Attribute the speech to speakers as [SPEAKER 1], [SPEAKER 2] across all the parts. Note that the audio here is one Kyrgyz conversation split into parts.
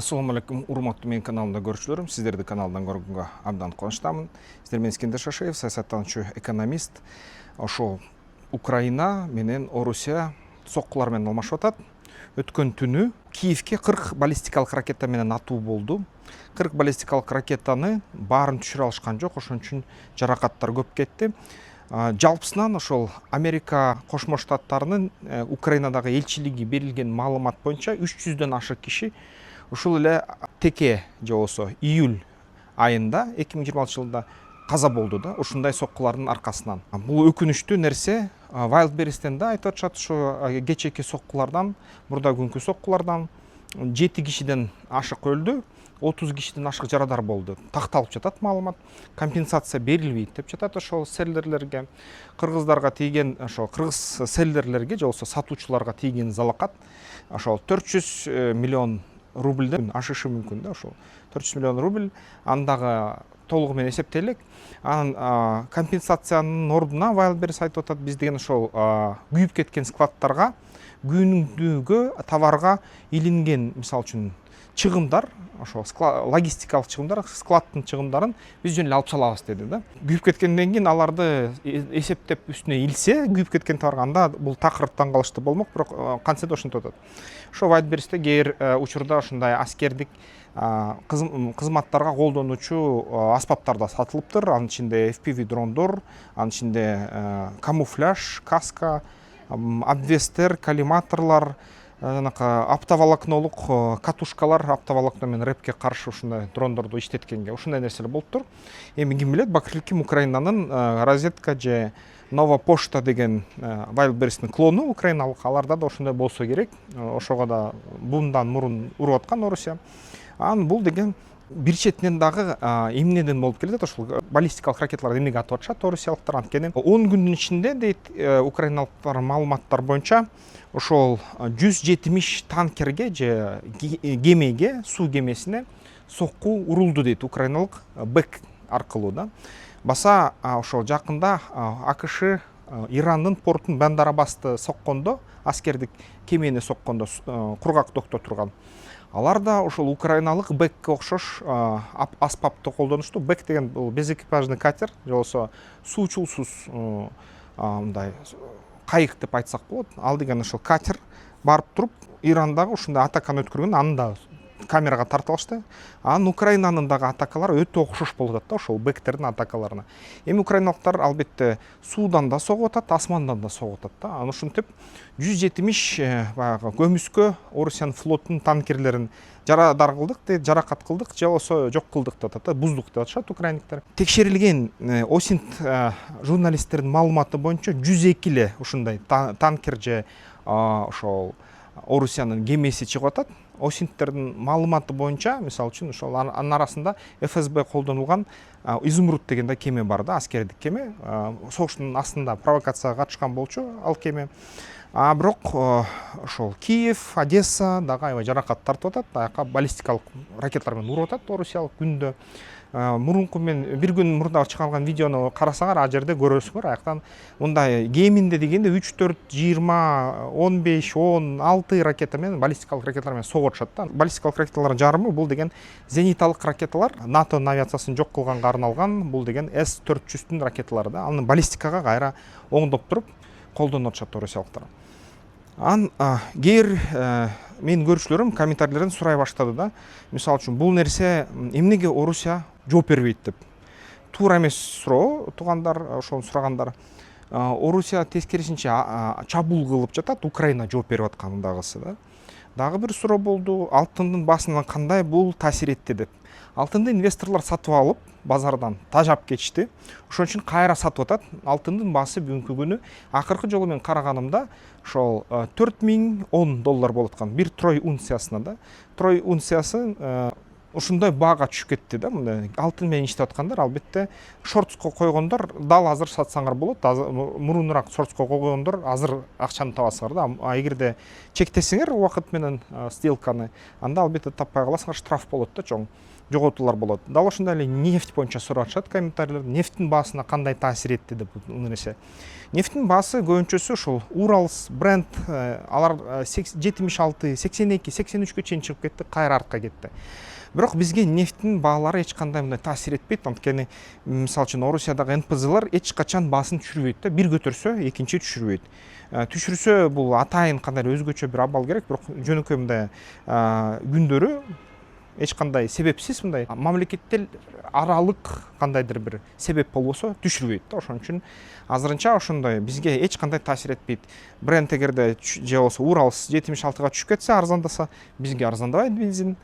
[SPEAKER 1] Ассаламу алейкум, урматтуу менин каналымда көрүүчүлөрүм. Сиздерди каналдан көргөнгө абдан кубанычтамын. Сиздер менен Искендер Шашеев, саясаттануучу, экономист. Ошол Украина менен Орусия соккулар менен алмашып атат. Өткөн түнү Киевке 40 баллистикалык ракета менен атуу болду. 40 баллистикалык ракетаны баарын түшүрө алышкан жок, ошон үчүн жаракаттар көп кетти. Жалпысынан ошол Америка Кошмо Штаттарынын Украинадагы элчилиги берилген маалымат боюнча 300дөн ашык киши ушул эле теке же болбосо июль айында 2026 жылында каза болду да, ушундай соккулардын аркасынан. Бул өкүнүчтүү нерсе. Wildberries'тен да айтып атышат, ушу кечээки соккулардан, мурда күnkү соккулардан 7 кишиден ашык өлдү, 30 кишиден ашык жарадар болду. Такталып жатат маалымат. Компенсация берилбейт деп жатат ошол селлерлерге. Кыргыздарга тийген, ошол кыргыз селлерлерге же болбосо сатуучуларга тийген залакат ошол 400 миллион рубльден ашышы мүмкүн да, ошол 400 миллион рубль. Андагы толугу менен эсептелек. Анан компенсациянын ордуна Wildberries айтып атат, биз деген ошол күйүп кеткен складтарга, күйүндүгө, товарга илинген, мисалы үчүн чыгымдар, ошол логистикалык чыгымдар, складтын чыгымдарын биз жөн эле алып салабыз деди да. Күйүп кеткенден кийин аларды эсептеп үстүнө илсе, күйүп кеткен товарга, анда бул такыр таң калыштуу болмок, бирок кантсе ошентип атат. Ошо Wildberries'те кээ бир учурда ошондой аскердик кызматтарга колдонуучу аспаптар да сатылыптыр. Анын ичинде FPV дрондор, анын ичинде камуфляж, каска, обвестер, коллиматорлор, оптоволокнолук катушкалар, оптоволокно менен рэпке каршы ушундай дрондорду иштеткенге ушундай нерселер болуптур. Эми ким билет, балким Украинанын розетка же Нова Почта деген Wildberries'тин клону украиналык, аларда да ошондой болсо керек. Ошого да bundan мурун уруп аткан Орусия. Анан бул деген бир четинен дагы эмнеден болуп келет, ошол баллистикалык ракеталарды эмнеге атып атышат орусиялыктар? Анткени 10 күндүн ичинде дейт украиналыктар маалыматтар боюнча ошол 170 танкерге же кемеге, суу кемесине сокку урулду дейт украиналык БЭК аркылуу да. Баса ошол жакында АКШ Ирандын портун Бандар-Аббасты соккондо, аскердик кемени соккондо кургак докто турган. Алар да ошол украиналык БЭКке окшош аспапты колдонушту. БЭК деген бул безэкипажный катер, же болбосо суучулсуз мындай кайык деп айтсак болот. Ал деген ошол катер барып туруп Ирандагы ушундай атаканы өткөргөн, аны да камерага тартып алышты. Анан Украинанын дагы атакалары өтө окшош болуп атат да ошол БЭКтердин атакаларына. Эми украиналыктар албетте суудан да согуп атат, асмандан да согуп атат да. Анан ушинтип 170 баягы көмүскө Орусиянын флотунун танкерлерин жарадар кылдык дейт, жаракат кылдык, же болбосо жок кылдык деп атат, буздук деп атышат украиниктер. Текшерилген Осинт журналисттердин маалыматы боюнча 102 эле ушундай танкер же ошол Орусиянын кемеси чыгып атат. Осинттердин маалыматы боюнча, мисалы үчүн, ошол анын арасында ФСБ колдонулган Изумруд деген да кеме бар да, аскердик кеме. Согуштун астында провокацияга катышкан болчу ал кеме. Бирок ошол Киев, Одесса дагы аябай жаракат тартып атат. Аяка баллистикалык ракеталар менен уруп атат орусиялык күндө. Мурунку мен бир күн мурда чыгарылган видеону карасаңар, ал жерде көрөсүңөр, аяктан мындай кеминде дегенде 3, 4, 20, 15, 16 ракета менен, баллистикалык ракеталар менен согуп атышат да. Баллистикалык ракеталардын жарымы бул деген зениталык ракеталар, НАТО авиациясын жок кылганга арналган, бул деген С-400-тун ракеталары да. Аны баллистикага кайра оңдоп туруп колдонуп атышат орусиялыктар. Анан кээ менин көрүүчүлөрүм комментарийлерден сурай баштады да. Мисалы үчүн, бул нерсе эмнеге Орусия жооп бербейт деп. Туура эмес суроо, туугандар, ошону сурагандар. Орусия тескерисинче чабуул кылып жатат, Украина жооп берип аткандагысы да. Дагы бир суроо болду, алтындын басынан кандай бул таасир этти деп. Алтынды инвесторлор сатып алып, базардан тажап кетишти. Ошон үчүн кайра сатып атат. Алтындын баасы бүгүнкү күнү акыркы жолу мен караганымда ошол $4010 болуп аткан. Бир трой унциясына да. Трой унциясы ушундай баага түшүп кетти да. Мындай алтын менен иштеп аткандар албетте шортко койгондор дал азыр сатсаңар болот. Мурунураак шортко койгондор азыр акчаны табасыңар да. А эгерде чектесеңер убакыт менен сделканы, анда албетте таппай каласыңар, штраф болот да чоң. жоготуулар болот. Дал ошондой эле нефть боюнча сурап атышат комментарийлер. Нефттин баасына кандай таасир этти деп бул нерсе. Нефттин баасы көбүнчөсү ушул Уралс, Brent алар 76, 82, 83гө чейин чыгып кетти, кайра артка кетти. Бирок бизге нефттин баалары эч кандай мындай таасир этпейт. Анткени мисалы үчүн Орусиядагы НПЗлар эч качан баасын түшүрбөйт да. Бир көтөрсө, экинчи түшүрбөйт. Түшүрсө бул атайын кандай өзгөчө бир абал керек, бирок жөнөкөй мындай күндөрү эч кандай себепсиз мындай мамлекеттер аралык кандайдыр бир себеп болбосо түшүрбөйт да. Ошон үчүн азырынча ошондой бизге эч кандай таасир этпейт. Brent эгерде же болбосо Уралс 76га түшүп кетсе, арзандаса, бизге арзандабайт бензин.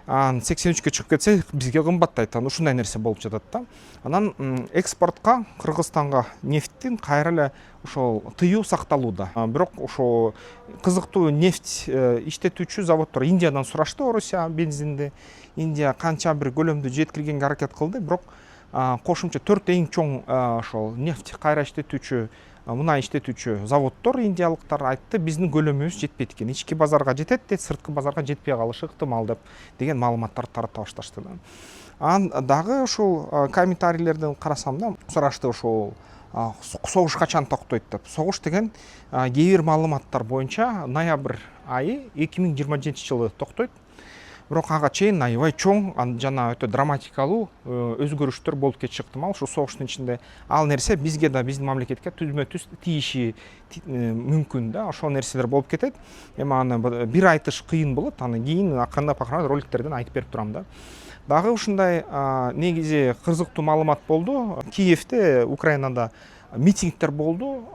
[SPEAKER 1] 83гө чыгып кетсе, бизге кымбаттайт. Ушундай нерсе болуп жатат да. Анан экспортко Кыргызстанга нефттин кайра эле ошол тыюу сакталууда. Бирок ошо кызыктуу нефть иштетүүчү заводдор Индиядан сурашты Орусия бензинди. Индия канча бир көлөмдү жеткиргенге аракет кылды, бирок кошумча 4 эң чоң ошол нефть кайра иштетүүчү мунай иштетүүчү заводдор индиялыктар айтты, биздин көлөмүбүз жетпейт экен. Ички базарга жетет дейт, сырткы базарга жетпей калышы ыктымал деген маалыматтарды тарата башташты. Анан дагы ушул комментарийлерди карасам да, сурашты ошол согуш качан токтойт деп. Согуш деген кээ бир маалыматтар боюнча ноябрь айы 2027-жылы токтойт. Бирок ага чейин аябай чоң жана өтө драматикалуу өзгөрүштөр болуп кетиши ыктымал. Ушу согуштун ичинде ал нерсе бизге да, биздин мамлекетке түзмө-түз тийиши мүмкүн да. Ошол нерселер болуп кетет. Эми аны бир айтыш кыйын болот. Аны кийин акырындап роликтерден айтып берип турам да. Дагы ушундай негизи кызыктуу маалымат болду. Киевде, Украинада митингдер болду.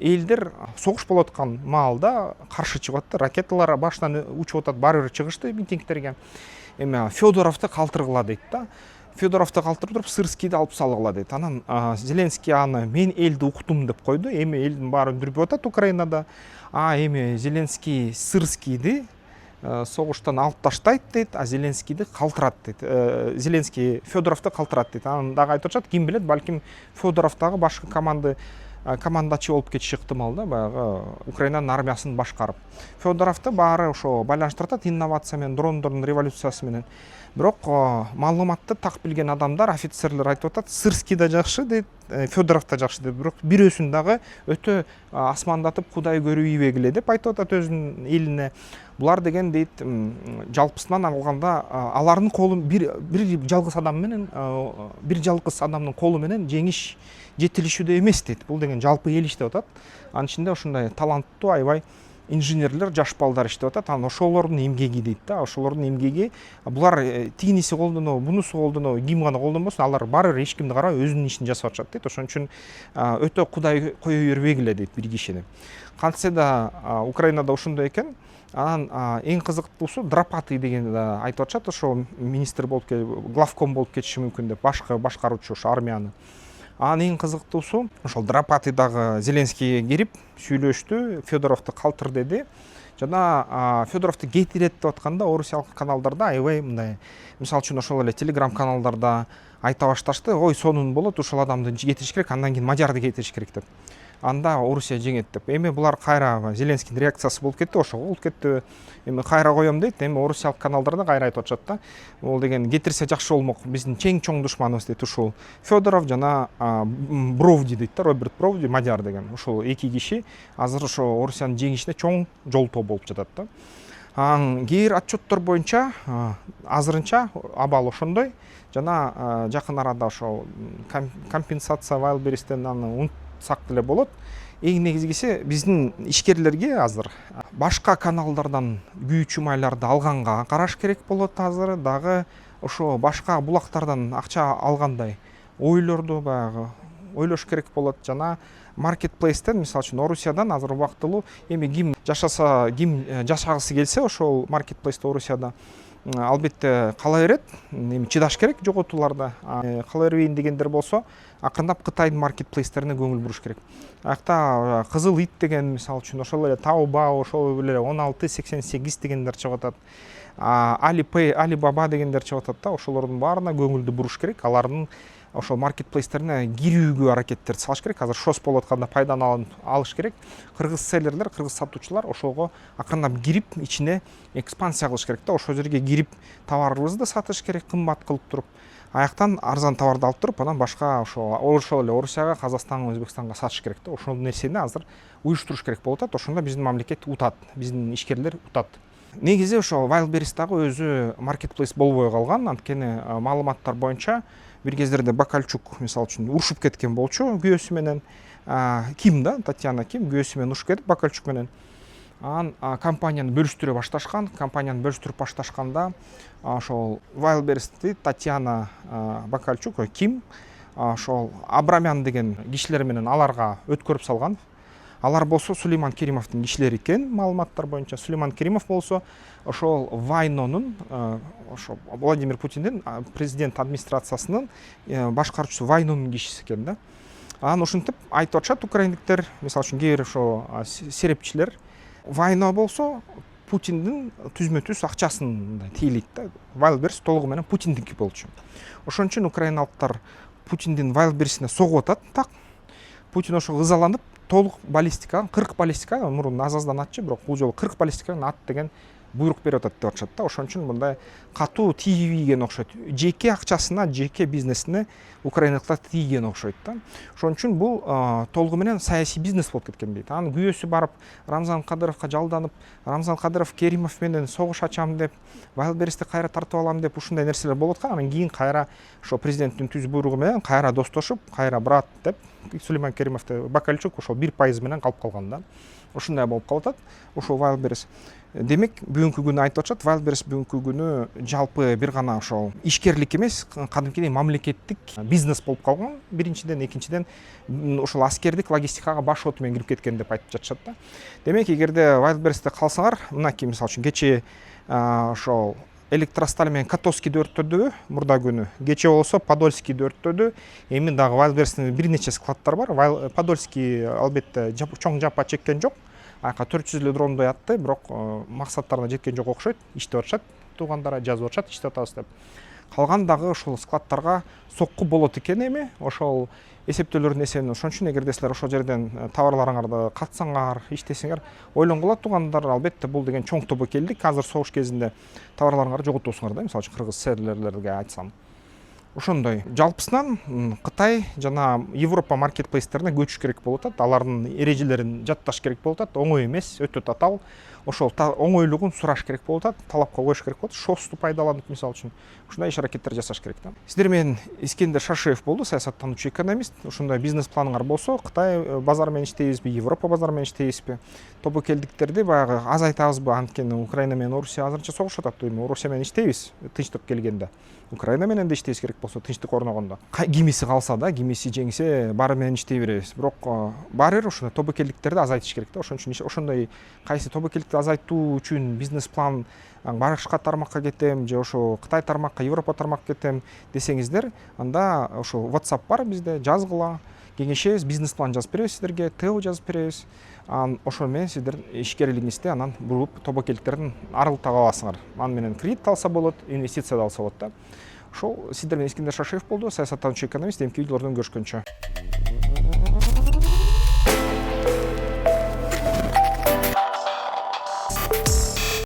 [SPEAKER 1] Элдер согуш болуп аткан маалда каршы чыгып атты. Ракеталар башынан учуп атат, баары бир чыгышты митингдерге. Эми Федоровду калтыргыла дейт да. Федоровду калтырып туруп Сырскийди алып салгыла дейт. Анан Зеленский аны мен элди уктум деп койду. Эми элдин баары дүрбөп атат Украинада. Эми Зеленский Сырскийди согуштан алып таштайт дейт, Зеленскийди калтырат дейт. Зеленский Федоровду калтырат дейт. Анан дагы айтып атышат, ким билет, балким Федоров дагы башкы командачы болуп кетиши ыктымал да, баягы Украинанын армиясын башкарып. Федоровду баары ошо байланыштырып атат инновация менен, дрондордун революциясы менен. Бирок маалыматты так билген адамдар, офицерлер айтып атат, Сырский да жакшы дейт, Федоров да жакшы дейт. Бирок бирөөсүн дагы өтө асмандатып кудай көрүү ийбегиле деп айтып атат өзүнүн элине. Булар деген дейт, жалпысынан алганда алардын колу бир жалгыз адам менен, бир жалгыз адамдын колу менен жеңиш жетилишүүдө эмес дейт. Бул деген жалпы эл иштеп атат. Анын ичинде ошондой таланттуу аябай инженерлер, жаш балдар иштеп атат. Анан ошолордун эмгеги дейт да. Ошолордун эмгеги, булар тигиниси колдонобу, бунусу колдонобу, ким гана колдонбосун, алар баары бир эч кимди карабай өзүнүн ишин жасап атышат дейт. Ошон үчүн өтө кудай кое бербегиле дейт бир кишини. Кантсе да Украинада ошондой экен. Анан эң кызыктуусу Драпаты деген айтып атышат, ошол министр болуп главком болуп кетиши мүмкүн деп, башкаруучу ошо армияны. Анан эң кызыктуусу ошол Драпаты дагы Зеленскийге кирип сүйлөштү, Федоровду калтыр деди. Жана Федоровду кетирет деп атканда орусиялык каналдарда аябай мындай, мисалы үчүн ошол эле телеграм каналдарда айта башташты, ой сонун болот, ушул адамды кетириш керек, андан кийин мажарды кетириш керек деп. Анда Орусия жеңет деп. Эми булар кайра Зеленскийдин реакциясы болуп кетти, ошого болуп кетти. Эми кайра коем дейт. Эми орусиялык каналдарда кайра айтып атышат да. Ол деген кетирсе жакшы болмок. Биздин чоң душманыбыз дейт ушул Федоров жана Бровди дейт да, Роберт Бровди, мажар деген. Ушул эки киши азыр ошо Орусиянын жеңишине чоң жолтоо болуп жатат да. Кээ бир отчеттор боюнча азырынча абал ошондой. Жана жакын арада ошол компенсация Wildberries'тен аны сак деле болот. Эң негизгиси биздин ишкерлерге азыр башка каналдардан күйүүчү майларды алганга караш керек болот. Азыр дагы ошо башка булактардан акча алгандай ойлорду баягы ойлош керек болот. Жана маркетплейстен, мисалы үчүн Орусиядан азыр убактылуу эми ким жашаса, ким жашагысы келсе ошол маркетплейсте Орусияда албетте кала берет. Эми чыдаш керек жоготууларда. Кала бербейин дегендер болсо акырындап Кытайдын маркетплейстерине көңүл буруш керек. Аякта Кызыл ит деген, мисалы үчүн ошол эле Taobao, ошол эле 1688 дегендер чыгып атат. Alipay, Alibaba дегендер чыгып атат да. Ошолордун баарына көңүлдү буруш керек. Алардын ошол маркетплейстерине кирүүгө аракеттерди салыш керек. Азыр шос болуп атканда пайданы алыш керек. Кыргыз селлерлер, кыргыз сатуучулар ошого акырындап кирип, ичине экспансия кылыш керек да. Ошол жерге кирип, товарыбызды сатыш керек, кымбат кылып туруп, аяктан арзан товарды алып туруп, анан башка ошол эле Орусияга, Казакстанга, Өзбекстанга сатыш керек да. Ошол нерсени азыр уюштуруш керек болуп атат. Ошондо биздин мамлекет утат, биздин ишкерлер утат. Негизи ошол Wildberries дагы өзү маркетплейс болбой калган. Анткени маалыматтар боюнча бир кездерде Бакальчук мисалы үчүн урушуп кеткен болчу күйөөсү менен. Ким да, Татьяна Ким күйөөсү менен урушуп кетип Бакальчук менен. Анан компанияны бөлүштүрө башташкан. Компанияны бөлүштүрүп башташканда ошол Wildberries'ти Татьяна Бакальчук, Ким ошол Абрамян деген кишилер менен аларга өткөрүп салган. Алар болсо Сулейман Керимовдун кишилери экен, маалыматтар боюнча. Сулейман Керимов болсо ошол Вайнонун, ошол Владимир Путиндин президент администрациясынын башкаруучусу Вайнонун кишиси экен да. Анан ошентип айтып атышат украиндиктер, мисалы үчүн кээ бир ошо серепчилер. Вайно болсо Путиндин түзмө-түз акчасын тейлейт да. Wildberries толугу менен Путиндики болчу. Ошон үчүн украиналыктар Путиндин Wildberries'ине согуп атат так. Путин ошо ызаланып, толук баллистика, 40 баллистика, мурун азаздан атчы, бирок бул жолу 40 баллистикадан ат деген буйрук берип атат деп атышат да. Ошон үчүн мындай катуу тийбеген окшойт. Жеке акчасына, жеке бизнесине украиналыктар тийген окшойт да. Ошон үчүн бул толугу менен саясий бизнес болуп кеткен дейт. Анын күйөөсү барып Рамзан Кадыровго жалданып, Рамзан Кадыров Керимов менен согуш ачам деп, Wildberries'ти кайра тартып алам деп ушундай нерселер болуп аткан. Анан кийин кайра ошо президенттин түз буйругу менен кайра достошуп, кайра брат деп Сулейман Керимовду Бакальчук ошол 1% менен калып калган да. Ушундай болуп калып атат. Ошол Wildberries. Демек, бүгүнкү күнү айтып атышат, Wildberries бүгүнкү күнү жалпы бир гана ошол ишкерлик эмес, кадимкидей мамлекеттик бизнес болуп калган. Биринчиден, экинчиден ошол аскердик логистикага баш оту менен кирип кеткен деп айтып жатышат да. Демек, эгерде Wildberries'те калсаңар, мынакей мисалы үчүн кечээ ошол Электросталь менен Котовскийди өрттөдү мурда күнү. Кечээ болсо Подольскийди өрттөдү. Эми дагы Wildberries'тин бир нече складтар бар. Подольский албетте чоң жапа чеккен жок. Айка 400 эле дрондой атты, бирок максаттарына жеткен жок окшойт. Иштеп атышат, туугандары жазып атышат, иштеп атабыз деп. Калган дагы ошол складтарга сокку болот экен эми. Ошол эсептөөлөрдүн эсебинен. Ошон үчүн эгерде силер ошол жерден товарларыңарды катсаңар, иштесеңер, ойлонгула туугандар, албетте бул деген чоң тобокелдик. Азыр согуш кезинде товарларыңарды жоготосуңар да, мисалы үчүн кыргыз селлерлерге айтсам. Ошондой жалпысынан Кытай жана Европа маркетплейстерине көчүш керек болуп атат. Алардын эрежелерин жатташ керек болуп атат. Оңой эмес, өтө татаал. Ошол оңойлугун сураш керек болуп атат, талапка коюш керек болот. Шосту пайдаланып, мисалы үчүн, ушундай иш аракеттер жасаш керек да. Сиздер менен Искендер Шашиев болду, саясаттануучу экономист. Ошондой бизнес планыңар болсо, Кытай базары менен иштейбизби, Европа базары менен иштейбизби, тобокелдиктерди баягы азайтабызбы? Анткени Украина менен Орусия азырынча согушуп атат. Орусия менен иштейбиз, тынчтык келгенде. Украина менен да иштейбиз керек болсо, тынчтык орногондо. Кимиси калса да, кимиси жеңсе, баары менен иштей беребиз. Бирок баары бир ошондой тобокелдиктерди азайтыш керек да. Ошон үчүн ошондой кайсы тобокелдикти азайтуу үчүн бизнес план башка тармакка кетем же ошо Кытай тармакка, Европа тармакка кетем десеңиздер, анда ошо WhatsApp бар бизде, жазгыла, кеңешебиз, бизнес план жазып беребиз сиздерге, ТО жазып беребиз. Ошол менен сиздер ишкерлигиңизди анан буруп тобокелдиктердин арылта аласыңар. Аны менен кредит алса болот, инвестиция да алса болот да. Ошол сиздер менен Искендер Шашиев болду, саясаттануучу экономист. Эмки видеолордон көрүшкөнчө.